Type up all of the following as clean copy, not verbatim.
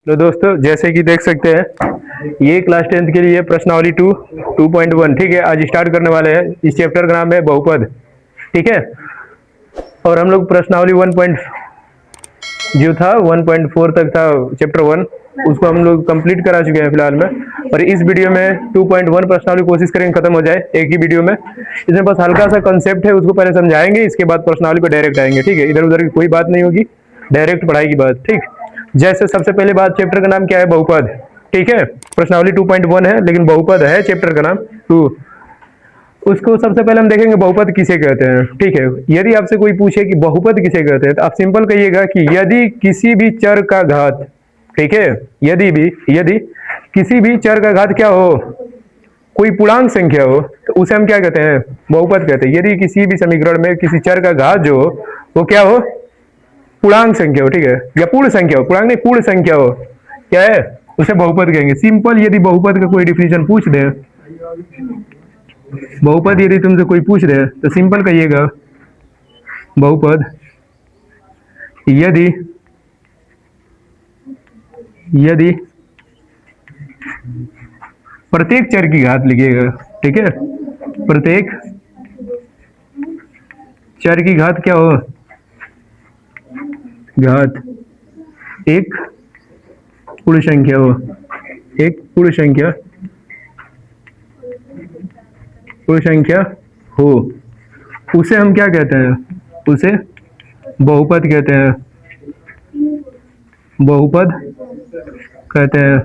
तो दोस्तों जैसे कि देख सकते हैं ये क्लास 10th के लिए प्रश्नावली 2.1 ठीक है। आज स्टार्ट करने वाले हैं। इस चैप्टर का नाम है बहुपद, ठीक है। और हम लोग प्रश्नावली 1. जो था 1.4 तक था चैप्टर 1, उसको हम लोग कंप्लीट करा चुके हैं फिलहाल में। और इस वीडियो में 2.1 प्रश्नावली कोशिश करेंगे खत्म हो जाए एक ही वीडियो में। इसमें बस हल्का सा कंसेप्ट है, उसको पहले समझाएंगे, इसके बाद प्रश्नावली पे डायरेक्ट आएंगे, ठीक है। इधर उधर की कोई बात नहीं होगी, डायरेक्ट पढ़ाई की बात, ठीक। जैसे सबसे पहले बात, चैप्टर का नाम क्या है? बहुपद, ठीक है। प्रश्नावली 2.1 है लेकिन बहुपद है चैप्टर का नाम 2। उसको सबसे पहले हम देखेंगे बहुपद किसे कहते हैं, ठीक है। यदि आपसे कोई पूछे कि बहुपद किसे कहते हैं तो आप सिंपल कहिएगा कि यदि किसी भी चर का घात, ठीक है, यदि किसी भी चर का घात क्या हो, कोई पूर्णांक संख्या हो, तो उसे हम क्या कहते हैं? बहुपद कहते हैं। यदि किसी भी समीकरण में किसी चर का घात जो हो वो क्या हो? पूर्णांक संख्या हो, ठीक है, या पूर्ण संख्या हो, पूर्णांक नहीं पूर्ण संख्या हो, क्या है? उसे बहुपद कहेंगे। सिंपल यदि बहुपद का कोई डिफिनेशन पूछ दे, बहुपद यदि तुमसे कोई पूछ रहे तो सिंपल कहिएगा बहुपद यदि प्रत्येक चर की घात लिखिएगा, ठीक है। प्रत्येक चर की घात क्या हो? घात एक पूर्ण संख्या हो, एक पूर्ण संख्या हो, उसे हम क्या कहते हैं? उसे बहुपद कहते हैं। बहुपद कहते हैं,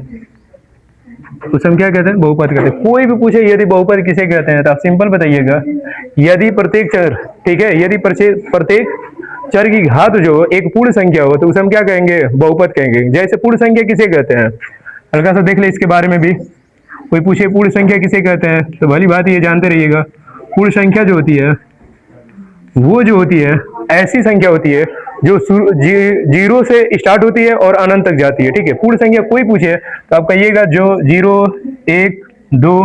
उसे हम क्या कहते हैं? बहुपद कहते हैं। कोई भी पूछे यदि बहुपद किसे कहते हैं तो आप सिंपल बताइएगा यदि प्रत्येक चर, ठीक है, यदि प्रत्येक चर की घात जो एक पूर्ण संख्या हो तो उसे हम क्या कहेंगे? बहुपद कहेंगे। जैसे पूर्ण संख्या किसे कहते हैं, हल्का सा देख ले इसके बारे में भी। कोई पूछे पूर्ण संख्या किसे कहते हैं तो भली बात ये जानते रहिएगा, पूर्ण संख्या जो होती है वो जो होती है ऐसी संख्या होती है जो जीरो से स्टार्ट होती है और अनंत तक जाती है, ठीक है। पूर्ण संख्या कोई पूछे तो आप कहिएगा जो 0, 1, 2,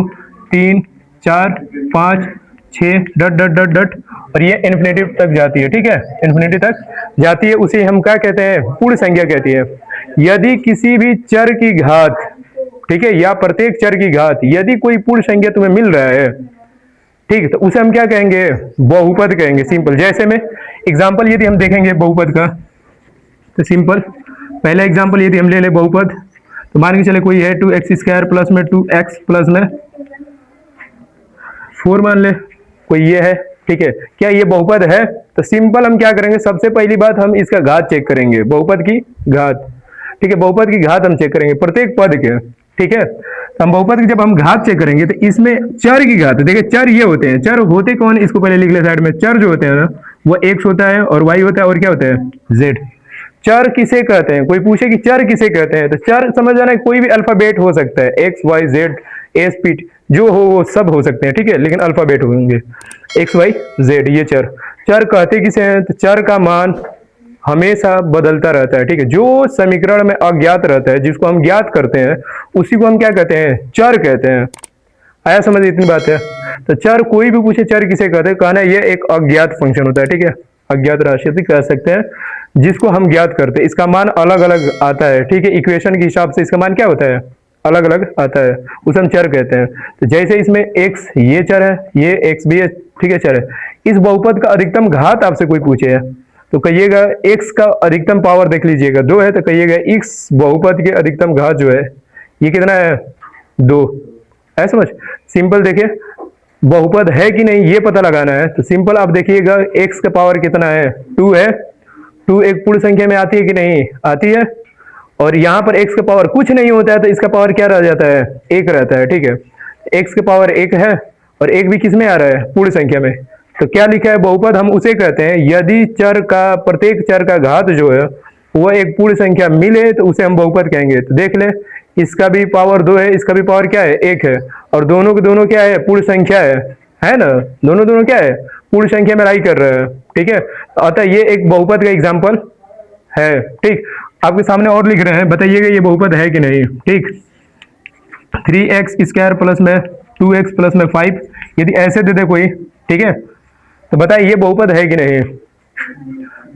3, 4, 5, 6 डट डट डट डट और ये इन्फिनिटी तक जाती है, ठीक है, इन्फिनिटी तक जाती है, उसे हम क्या कहते हैं? पूर्ण संख्या कहती है। यदि किसी भी चर की घात, ठीक है, या प्रत्येक चर की घात यदि कोई पूर्ण संख्या तुम्हें मिल रहा है, ठीक, तो उसे हम क्या कहेंगे? बहुपद कहेंगे। सिंपल। जैसे में एग्जांपल यदि हम देखेंगे बहुपद का तो सिंपल पहला एग्जांपल यदि हम ले ले बहुपद, तो मान के चले कोई है 2x² प्लस में 2x प्लस में 4 मान ले, कोई ये है, ठीक है। क्या ये बहुपद है? तो सिंपल हम क्या करेंगे, सबसे पहली बात हम इसका घात चेक करेंगे, बहुपद की घात, ठीक है। बहुपद की घात हम चेक करेंगे प्रत्येक पद के, ठीक है। तो हम बहुपद की जब हम घात चेक करेंगे तो इसमें चर की घात, देखिए चर ये होते हैं, चर होते कौन? इसको पहले लिख ले साइड में। चर जो होते हैं ना वो x होता है और y होता है और क्या होता है? z। चर किसे कहते हैं? कोई पूछे कि चर किसे कहते हैं तो चर समझ जाना है कोई भी अल्फाबेट हो सकता है, x y z s p जो हो वो सब हो सकते हैं, ठीक है, लेकिन अल्फाबेट होंगे x y z, ये चर। चर कहते किसे हैं? तो चर का मान हमेशा बदलता रहता है, ठीक है। जो समीकरण में अज्ञात रहता है, जिसको हम ज्ञात करते हैं, उसी को हम क्या कहते हैं? चर कहते हैं। आया समझ? इतनी बात है। तो चर कोई भी पूछे चर किसे कहते हैं, कहना ये एक अज्ञात फंक्शन होता है, ठीक है, अज्ञात राशि कह सकते हैं, जिसको हम ज्ञात करते हैं। इसका मान अलग अलग आता है, ठीक है, इक्वेशन के हिसाब से इसका मान क्या होता है? अलग अलग आता है, उसे हम चर कहते हैं। तो जैसे इसमें x ये चर है, ये x भी है, ठीक है, चर है। इस बहुपद का अधिकतम घात आपसे कोई पूछे तो कहिएगा x का अधिकतम पावर देख लीजिएगा 2 है, तो कहिएगा x बहुपद के अधिकतम घात जो है ये कितना है? 2 है। समझ? सिंपल। देखिए बहुपद है कि नहीं ये पता लगाना है तो सिंपल आप देखिएगा x का पावर कितना है? 2 है। 2 एक पूर्ण संख्या में आती है कि नहीं आती है? और यहाँ पर x का पावर कुछ नहीं होता है तो इसका पावर क्या रह जाता है? 1 रहता है, ठीक है। x का पावर 1 है और 1 भी किस में आ रहा है? पूर्ण संख्या में। तो क्या लिखा है? बहुपद हम उसे कहते हैं यदि चर का प्रत्येक चर का घात जो है वो एक पूर्ण संख्या मिले तो उसे हम बहुपद कहेंगे। तो देख ले इसका भी पावर 2 है, इसका भी पावर क्या है? 1 है, और दोनों के दोनों क्या है? पूर्ण संख्या है ना? दोनों क्या है? पूर्ण संख्या में राई कर रहे हैं, ठीक है। अतः ये एक बहुपद का एग्जाम्पल है, ठीक। आपके सामने और लिख रहे हैं, बताइएगा ये बहुपद है कि नहीं, ठीक। 3x² प्लस में 2x प्लस में 5 यदि ऐसे दे दे कोई, ठीक है, तो बताइए ये बहुपद है कि नहीं?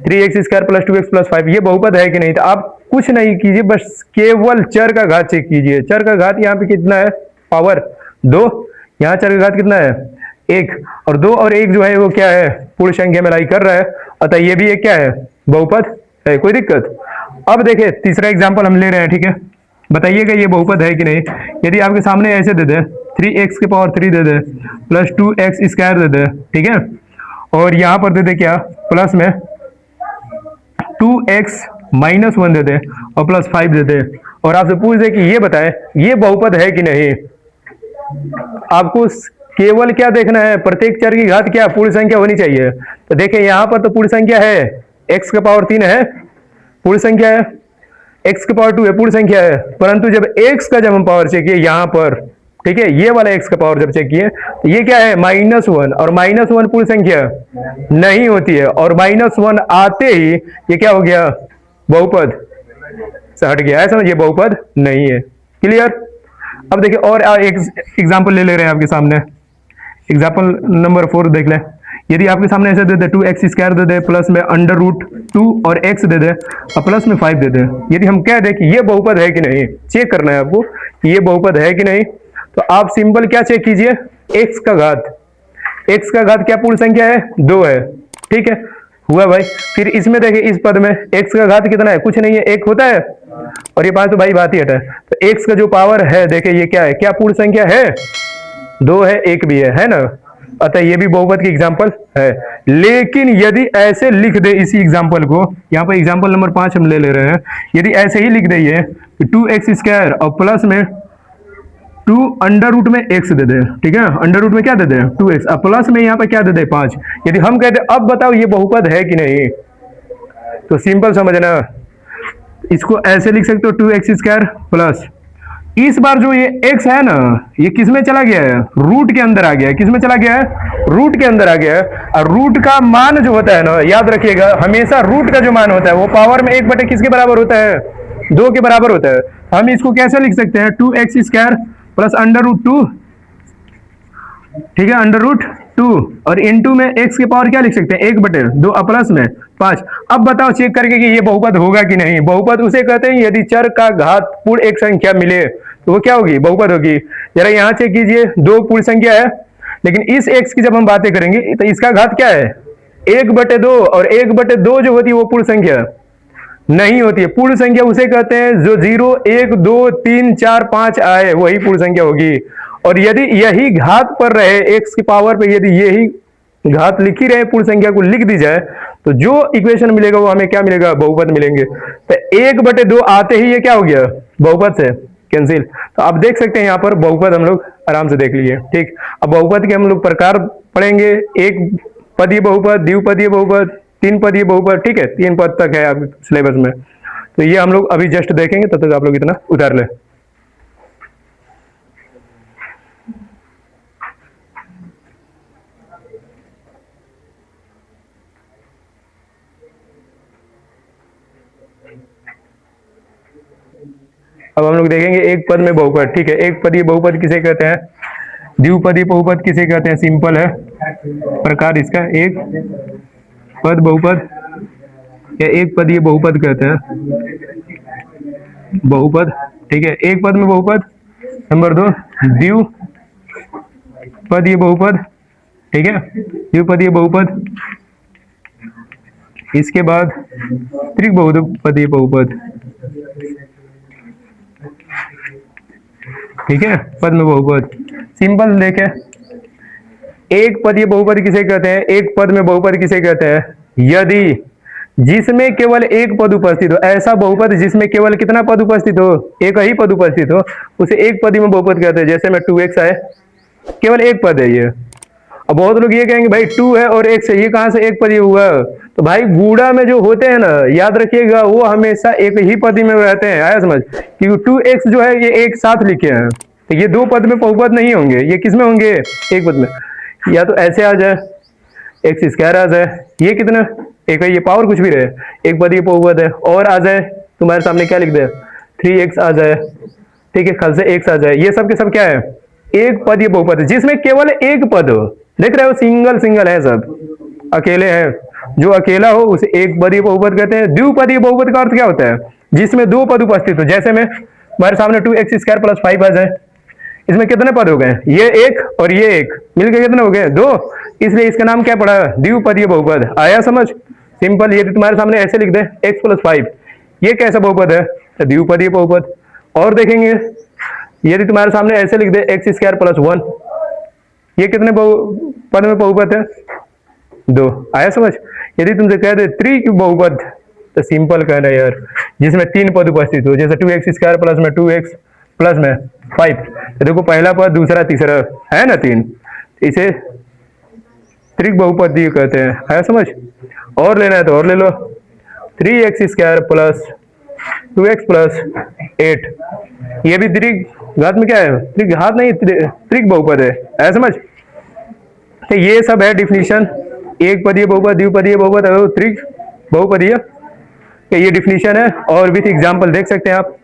3x² प्लस 2x प्लस 5 ये बहुपद है कि नहीं? तो आप कुछ नहीं कीजिए, बस केवल चर का घात चेक कीजिए। चर का घात यहाँ पे कितना है, पावर 2, यहाँ चर का घात कितना है 1, और 2 और 1 जो है वो क्या है, पूर्ण संख्या में लाई कर रहा है, अतः ये भी एक क्या है, बहुपद है। कोई दिक्कत? अब देखिए तीसरा एग्जाम्पल हम ले रहे हैं, ठीक है, बताइएगा ये बहुपद है कि नहीं। यदि आपके सामने ऐसे दे दे 3x की पावर 3 दे दे प्लस 2x स्क्वायर दे दे, ठीक है, और यहाँ पर दे दे क्या, प्लस में 2x माइनस 1 दे दे और प्लस 5 दे दे, और आपसे पूछ दे कि ये बताए ये बहुपद है कि नहीं। आपको केवल क्या देखना है, प्रत्येक चर की घात क्या पूर्ण संख्या होनी चाहिए। तो देखिए यहाँ पर तो पूर्ण संख्या है, x का पावर 3 है पूर्ण संख्या है, x का पावर 2 है पूर्ण संख्या है, परंतु जब x का जब हम पावर चेक किए यहाँ पर, ठीक है, ये वाला x का पावर जब चेक किए तो ये क्या है -1, और -1 पूर्ण संख्या नहीं होती है, और -1 आते ही ये क्या हो गया, बहुपद से हट गया है, समझिए बहुपद नहीं है। क्लियर? अब देखिए और एक एग्जाम्पल ले रहे हैं आपके सामने, एग्जाम्पल नंबर 4 देख लें। यदि आपके सामने ऐसे दे दे 2x स्क्वायर दे दे प्लस में √2 और x दे दे और प्लस में 5 दे दे, यदि हम कह दें कि ये बहुपद है कि नहीं, चेक करना है आपको कि ये बहुपद है कि नहीं, तो आप सिंपल क्या चेक कीजिए, x का घात क्या पूर्ण संख्या है, 2 है, ठीक है, हुआ भाई। फिर इसमें देखिए इस पद में x का घात कितना है, कुछ नहीं है, 1 होता है, और ये 5 तो भाई बात ही हटा है, तो x का जो पावर है देखिए ये क्या है, क्या पूर्ण संख्या है, 2 है, 1 भी है ना, अतः ये भी बहुपद की एग्जांपल है। लेकिन यदि ऐसे लिख दे इसी एग्जांपल को, यहाँ पर एग्जांपल नंबर 5 हम ले रहे हैं, यदि ऐसे ही लिख दे ये 2x स्क्वायर और प्लस में 2 अंडर रूट में x दे दे, ठीक है, अंडर रूट में क्या दे दे 2x और प्लस में यहाँ पे क्या दे दे 5, यदि हम कहते अब बताओ ये बहुपद है कि नहीं, तो सिंपल समझना, इसको ऐसे लिख सकते हो 2x स्क्वायर प्लस, इस बार जो ये x है ना, ये किस में चला गया है, रूट के अंदर आ गया है, किस में चला गया है, रूट के अंदर आ गया है, और रूट का मान जो होता है ना, याद रखिएगा हमेशा रूट का जो मान होता है वो पावर में 1 बटे किसके बराबर होता है, 2 के बराबर होता है। हम इसको कैसे लिख सकते हैं, 2x स्क्वायर प्लस √2, ठीक है, √2 और इनटू में x की पावर क्या लिख सकते हैं, 1 बटे 2 प्लस में 5। अब बताओ चेक करके कि ये बहुपद होगा कि नहीं। बहुपद उसे कहते हैं यदि चर का घात पूर्ण एक संख्या मिले तो वो क्या होगी, बहुपद होगी। जरा यहाँ चेक कीजिए, 2 पूर्ण संख्या है, लेकिन इस x की जब हम बातें करेंगे तो इसका घात क्या है, 1 बटे 2, और 1 बटे 2 जो होती है वो पूर्ण संख्या नहीं होती है। पूर्ण संख्या उसे कहते हैं जो 0, 1, 2, 3, 4, 5 आए वही पूर्ण संख्या होगी। और यदि यही घात पर रहे x की पावर पे, यदि यही घात लिखी रहे पूर्ण संख्या को लिख दी जाए तो जो इक्वेशन मिलेगा वो हमें क्या मिलेगा, बहुपद मिलेंगे। तो 1 बटे 2 आते ही ये क्या हो गया, बहुपद से कैंसिल। तो आप देख सकते हैं यहाँ पर बहुपद हम लोग आराम से देख लिए, ठीक। अब बहुपद के हम लोग प्रकार पढ़ेंगे, एक पदीय बहुपद, द्विपदीय बहुपद, 3 पदीय बहुपद, ठीक है, 3 पद तक है आपके सिलेबस में। तो ये हम लोग अभी जस्ट देखेंगे, तब तक आप लोग इतना उतार ले। अब हम लोग देखेंगे एक पद में बहुपद, ठीक है। एक पदीय बहुपद किसे कहते हैं, द्विपदीय बहुपद किसे कहते हैं, सिंपल है प्रकार इसका, एक पद बहुपद या एक पदीय बहुपद कहते हैं, बहुपद, ठीक है। एक पद में बहुपद, नंबर 2 द्विपदीय बहुपद, ठीक है, द्विपदीय बहुपद। इसके बाद त्रिपदीय बहुपद, ठीक है, पद में बहुपद। सिंपल देखें, एक पदीय बहुपद किसे कहते हैं, एक पद में बहुपद किसे कहते हैं, यदि जिसमें केवल एक पद उपस्थित हो। ऐसा बहुपद जिसमें केवल कितना पद उपस्थित हो, एक ही पद उपस्थित हो, उसे एक पदी में बहुपद कहते हैं। जैसे में 2x है, केवल एक पद है ये। अब बहुत लोग ये कहेंगे भाई 2 है और x है, ये कहां से एक पदी हुआ। तो भाई गूढ़ा में जो होते हैं ना, याद रखिएगा वो हमेशा एक ही पदी में रहते हैं, आया समझ। क्योंकि 2x जो है ये एक साथ लिखे हैं, तो ये 2 पद में बहुपद नहीं होंगे, ये किस में होंगे, एक पद में। या तो ऐसे आ जाए x स्क्वायर आ जाए, ये कितना एक है, ये पावर कुछ भी रहे, एक पदीय बहुपद है। और आ जाए तुम्हारे सामने क्या लिख दे, 3x आ जाए, ठीक है, खल से x आ जाए, ये सब के सब क्या है, एक पदीय बहुपद है जिसमें केवल एक पद हो। देख रहे हो, सिंगल सिंगल है, सब अकेले हैं। जो अकेला हो उसे एक पदीय बहुपद कहते हैं। द्विपदीय बहुपद का अर्थ क्या होता है, जिसमें दो पद उपस्थित हो। जैसे में हमारे सामने 2x² प्लस 5 है, इसमें कितने पद हो गए, ये एक और ये एक मिलकर कितने हो गए, दो, इसलिए इसका नाम क्या पड़ा, द्विपदीय बहुपद। आया समझ, सिंपल। ये तुम्हारे सामने ऐसे लिख दे x प्लस 5, ये कैसा बहुपद है, तो द्विपदीय बहुपद। और देखेंगे यदि तुम्हारे सामने ऐसे लिख दे x² प्लस 1, ये कितने पद में बहुपद है, दो। आया समझ। यदि तुमसे कह दे त्रिक बहुपद, तो सिंपल कहना यार, जिसमें तीन पद उपस्थित हो, जैसे 2x² प्लस में 2x प्लस में 5, तो देखो पहला पद, दूसरा, तीसरा है ना, तीन, इसे त्रिक बहुपदीय कहते हैं। आया समझ। और लेना है तो और ले लो, 3x² प्लस 2x प्लस 8, ये भी त्रिक घात में क्या है, त्रिक घात नहीं, त्रिक बहुपद है। आया समझ। तो ये सब है डिफिनीशन, एक पदीय बहुपद, द्विपदीय बहुपद और त्रिक बहुपदीय, ये डिफिनीशन है। और विथ एग्जाम्पल देख सकते हैं आप।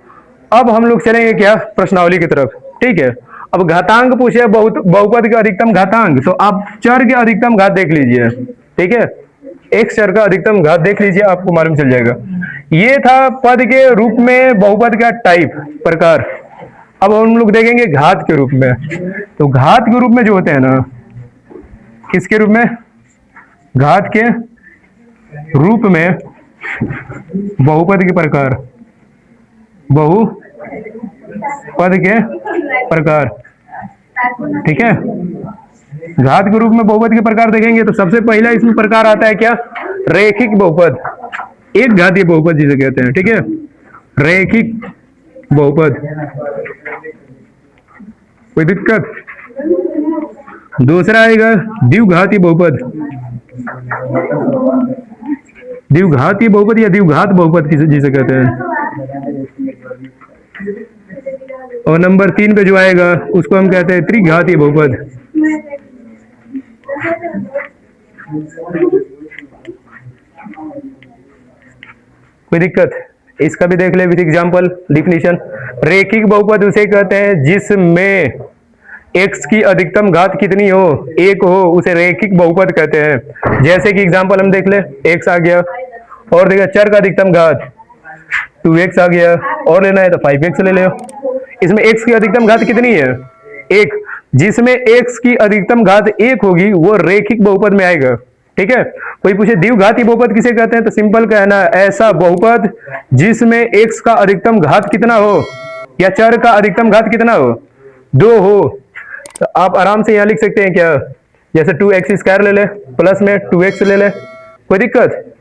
अब हम लोग चलेंगे क्या, प्रश्नावली की तरफ। ठीक है, अब घातांक पूछे बहुपद का अधिकतम घातांक, तो आप चर के अधिकतम घात देख लीजिए। ठीक है, एक चर का अधिकतम घात देख लीजिए, आपको मालूम चल जाएगा। ये था पद के रूप में बहुपद का टाइप, प्रकार। अब हम लोग देखेंगे घात के रूप में। तो घात के रूप में जो होते हैं ना, किसके रूप में, घात के रूप में बहुपद के प्रकार, बहुपद के प्रकार। ठीक है, घात के रूप में बहुपद के प्रकार देखेंगे तो सबसे पहला इसमें प्रकार आता है क्या, रैखिक बहुपद, एक घातीय बहुपद जिसे कहते हैं। ठीक है, रैखिक बहुपद, कोई दिक्कत। दूसरा आएगा द्विघातीय बहुपद, द्विघातीय बहुपद या द्विघात बहुपद जिसे कहते हैं। और नंबर 3 पे जो आएगा उसको हम कहते हैं त्रिघातीय बहुपद। कोई दिक्कत, इसका भी देख ले विद एग्जांपल डिफिनीशन। रैखिक बहुपद उसे कहते हैं जिसमें x की अधिकतम घात कितनी हो, एक हो, उसे रैखिक बहुपद कहते हैं। जैसे कि एग्जांपल हम देख ले, x आ गया, और देखा चर का अधिकतम घात 2x आ गया, और लेना है तो 5x ले लो। इसमें x की अधिकतम घात कितनी है, एक। जिसमें x की अधिकतम घात एक होगी वो रैखिक बहुपद में आएगा। ठीक है, कोई पूछे द्विघाती बहुपद किसे कहते हैं, तो सिंपल कहना ऐसा बहुपद जिसमें x का अधिकतम घात कितना हो, या चर का अधिकतम घात कितना हो, दो हो। तो आप आराम से यहां लिख सकते हैं क्या, जैसे 2x² ले ले, प्लस में 2x ले ले, कोई दिक्कत,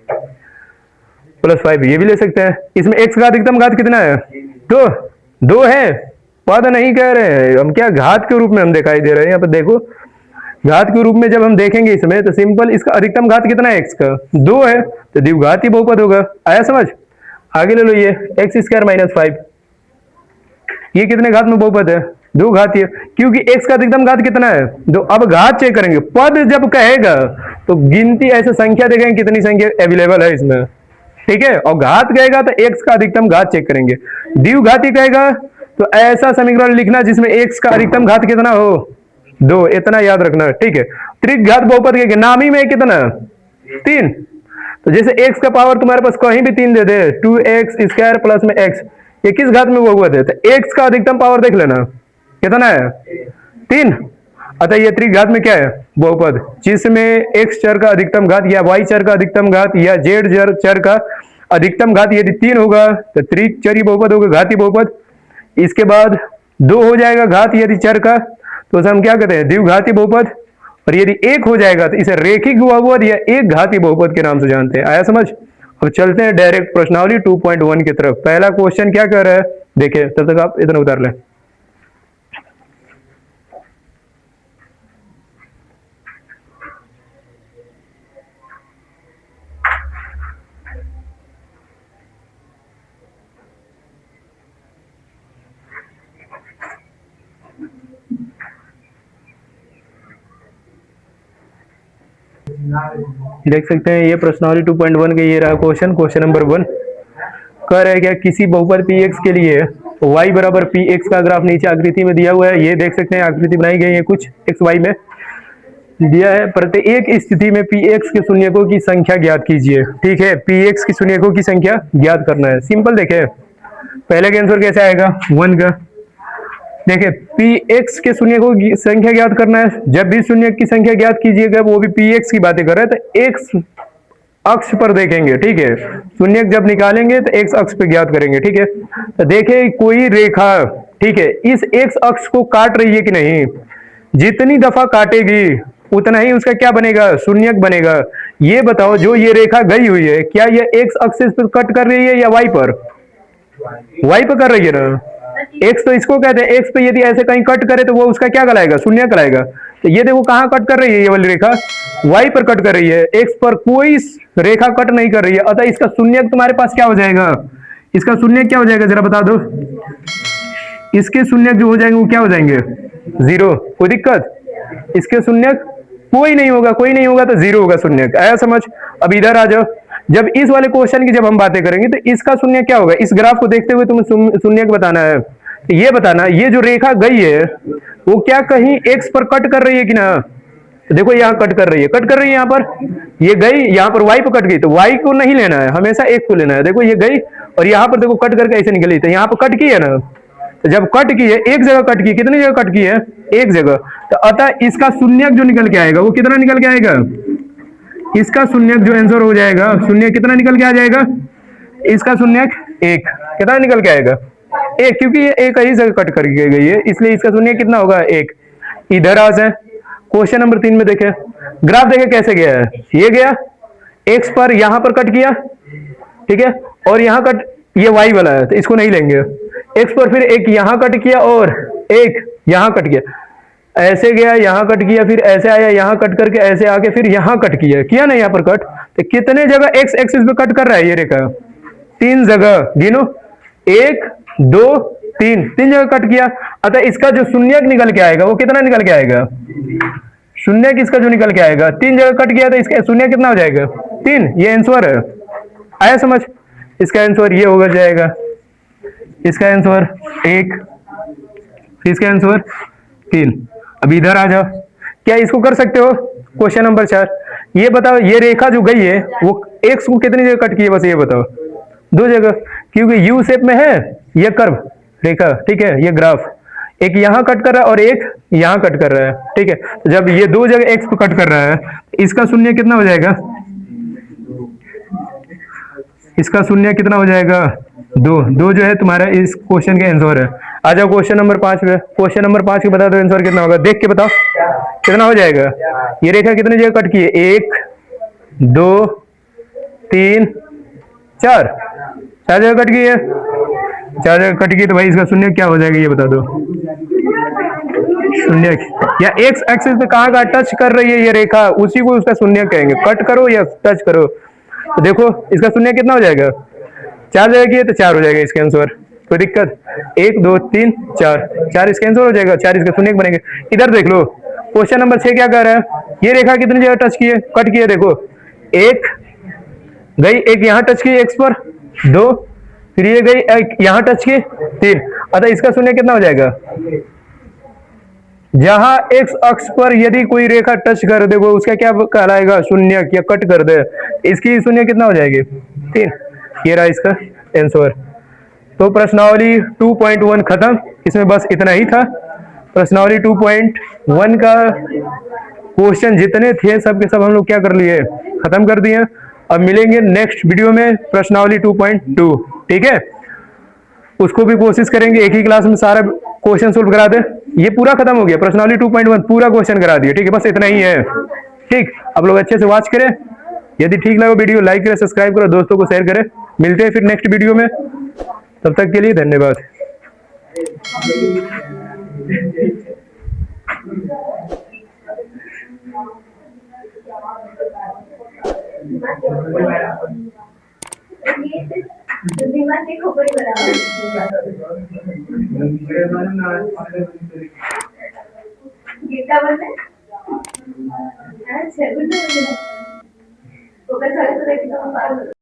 प्लस 5 ये भी ले सकते हैं। इसमें x का अधिकतम घात कितना है, दो है, पद नहीं कह रहे हैं हम, क्या घात के रूप में हम दिखाई दे रहे हैं। यहाँ पर देखो, घात के रूप में जब हम देखेंगे इसमें, तो सिंपल इसका अधिकतम घात कितना है, x का 2 है, तो द्विघाती बहुपद होगा। आया समझ। आगे ले लो ये x² माइनस 5, ये कितने घात में बहुपद है, दो घातीय, क्योंकि x का अधिकतम घात कितना है, दो। अब घात चेक करेंगे, पद जब कहेगा तो गिनती ऐसे संख्या देखेंगे कितनी संख्या अवेलेबल है इसमें। ठीक है, और घात कहेगा तो x का अधिकतम घात चेक करेंगे। द्विघाती कहेगा तो ऐसा समीकरण लिखना जिसमें x का अधिकतम घात कितना हो, दो, इतना याद रखना। ठीक है, त्रिघात बहुपद के नामी में कितना, 3, तो जैसे x का पावर तुम्हारे पास कहीं भी 3 दे दे, 2x² प्लस में x, ये किस घात में बहुपद है, तो x का अधिकतम पावर देख लेना कितना है, 3। अतः ये त्रिघात में क्या है, बहुपद, जिसमें x चर का अधिकतम घात या y चर का अधिकतम घात या z चर का अधिकतम घात यदि 3 होगा तो त्रिचरी बहुपद होगा, घाती बहुपद। इसके बाद 2 हो जाएगा घात यदि चर का, तो उसे हम क्या कहते हैं, द्विघाती बहुपद। और यदि 1 हो जाएगा तो इसे रैखिक बहुपद या एक घाती बहुपद के नाम से जानते हैं। आया समझ। अब चलते हैं डायरेक्ट प्रश्नावली 2.1 की तरफ। पहला क्वेश्चन क्या कर रहा है देखिए, तब तक आप इतना उतार लें। देख सकते हैं ये प्रश्नावली 2.1 के ये रहा क्वेश्चन नंबर 1। कह रहा है क्या, किसी बहुपद px के लिए y बराबर px का ग्राफ नीचे आकृति में दिया हुआ है। ये देख सकते हैं आकृति बनाई गई है कुछ x y में। दिया है प्रत्येक स्थिति में पी एक्स के शून्यकों की संख्या ज्ञात कीजिए। ठीक है, पी एक्स की शून्यकों की संख्या ज्ञात करना है। सिंपल देखे, पहले का आंसर कैसे आएगा 1 का। देखिए पी एक्स के शून्यकों की संख्या ज्ञात करना है। जब भी शून्य की संख्या ज्ञात कीजिएगा, वो भी पी एक्स की बातें कर रहे हैं, तो एक्स अक्ष पर देखेंगे। ठीक है, शून्य जब निकालेंगे तो एक्स अक्ष पे ज्ञात करेंगे। ठीक है, तो देखिए कोई रेखा, ठीक है, इस एक्स अक्ष को काट रही है कि नहीं। जितनी दफा काटेगी उतना ही उसका क्या बनेगा, शून्यक बनेगा। ये बताओ, जो ये रेखा गई हुई है, क्या ये एक्स एक्सिस पर कट कर रही है या वाई पर? वाई पर कर रही है ना। एक्स तो इसको कहते हैं, एक्स पे यदि ऐसे कहीं कट करे तो वो उसका क्या कहलाएगा, शून्य कहलाएगा। तो ये देखो कहां कट कर रही है, ये वाली रेखा वाई पर कट कर रही है, एक्स पर कोई रेखा कट नहीं कर रही है। अतः इसका शून्य तुम्हारे पास क्या हो जाएगा, इसका शून्य क्या हो जाएगा जरा बता दो। इसके शून्य जो हो जाएंगे वो क्या हो जाएंगे, 0। कोई दिक्कत? इसके शून्य कोई नहीं होगा, कोई नहीं होगा तो 0 होगा शून्य। आया समझ? अब इधर आ जाओ, जब इस वाले क्वेश्चन की जब हम बातें करेंगे तो इसका शून्य क्या होगा। इस ग्राफ को देखते हुए तुम्हें शून्य बताना है। तो ये बताना, ये जो रेखा गई है वो क्या कहीं एक्स पर कट कर रही है कि ना। तो देखो यहाँ कट कर रही है, कट कर रही है यहाँ पर, ये गई यहाँ पर वाई पर कट गई, तो वाई को नहीं लेना है, हमेशा एक को लेना है। देखो ये गई और यहाँ पर देखो कट करके ऐसे निकली, तो यहाँ पर कट की है ना। तो जब कट की है, एक जगह कट की, कितनी जगह कट की है, एक जगह। तो अतः इसका शून्यक जो निकल के आएगा वो कितना निकल के आएगा, इसका शून्यक जो आंसर हो जाएगा, शून्य कितना निकल के आ जाएगा, इसका शून्यक 1। कितना निकल के आएगा, 1, क्योंकि ये एक ही जगह कट करके गई है, इसलिए इसका शून्य कितना होगा, 1। इधर आ जाए क्वेश्चन नंबर 3 में, देखे ग्राफ, देखे कैसे गया है। ये गया एक्स पर, यहां पर कट किया, ठीक है, और यहां कट, ये वाई वाला है तो इसको नहीं लेंगे। एक्स पर फिर एक यहां कट किया और एक यहां कट किया, ऐसे गया यहां कट किया, फिर ऐसे आया यहां कट करके ऐसे आके फिर यहां कट किया ना यहाँ पर कट। तो कितने जगह एक्स एक्सिस पे कट कर रहा है ये रेखा, 3 जगह, गिनो 1 2 3, 3 जगह कट किया। अतः इसका जो शून्यक निकल के आएगा वो कितना निकल के आएगा, शून्यक इसका जो निकल के आएगा, 3 जगह कट किया तो इसका शून्य कितना हो जाएगा, 3। ये आंसर है। आया समझ? इसका आंसर ये होगा जाएगा, इसका आंसर 1, इसका आंसर 3। अब इधर आ जाओ, क्या इसको कर सकते हो, क्वेश्चन नंबर 4। ये बताओ, ये रेखा जो गई है वो एक्स को कितनी जगह कट की है, बस ये बताओ। 2 जगह, क्योंकि यू शेप में है ये कर्व रेखा, ठीक है, ये ग्राफ एक यहां कट कर रहा है और एक यहां कट कर रहा है, ठीक है। तो जब ये 2 जगह एक्स को कट कर रहा है, इसका शून्य कितना हो जाएगा, इसका शून्य कितना हो जाएगा, 2 जो है तुम्हारा इस क्वेश्चन का आंसर है। आ जाओ क्वेश्चन नंबर 5 पे, क्वेश्चन नंबर 5 के बता दो आंसर कितना होगा, देख के बताओ कितना हो जाएगा। ये रेखा कितनी जगह कट की है, 1 2 3 4, 4 जगह कट की है, 4 जगह कट की, तो भाई इसका शून्य क्या हो जाएगा ये बता दो। शून्य या एक्स एक्सिस पे कहाँ का टच कर रही है ये रेखा, उसी को उसका शून्य कहेंगे। कट करो या टच करो, तो देखो इसका शून्य कितना हो जाएगा, 4 जगह की है तो 4 हो जाएगा इसका आंसर। कोई दिक्कत, 1 2 3 4, 4 इसका आंसर हो जाएगा, 4 इसका शून्य बनेंगे। इधर देख लो क्वेश्चन नंबर 6 क्या कह रहा है, ये रेखा कितनी जगह टच की है, कट की है, देखो 1 गई, एक यहाँ टच की एक्स पर, 2 फिर ये गई एक यहाँ टच की, 3। अतः इसका शून्य कितना हो जाएगा, जहां एक्स अक्ष पर यदि कोई रेखा टच कर दे वो उसका क्या कहलाएगा, शून्य, या कट कर दे, इसकी शून्य कितना हो जाएगी, 3। ये रहा इसका आंसर। तो प्रश्नावली 2.1 खत्म, इसमें बस इतना ही था। प्रश्नावली 2.1 का क्वेश्चन जितने थे सब के सब हम लोग क्या कर लिए, खत्म कर दिए। अब मिलेंगे नेक्स्ट वीडियो में प्रश्नावली 2.2, ठीक है। उसको भी कोशिश करेंगे एक ही क्लास में सारा क्वेश्चन सोल्व करा दे। ये पूरा खत्म हो गया, प्रश्नावली 2.1 पूरा क्वेश्चन करा दिया, ठीक है, बस इतना ही है। ठीक, आप लोग अच्छे से वॉच करें, यदि ठीक लगा वीडियो लाइक करें, सब्सक्राइब करें, दोस्तों को शेयर करें। मिलते हैं फिर नेक्स्ट वीडियो में, तब तक के लिए धन्यवाद। गीता बोलते अच्छा गुड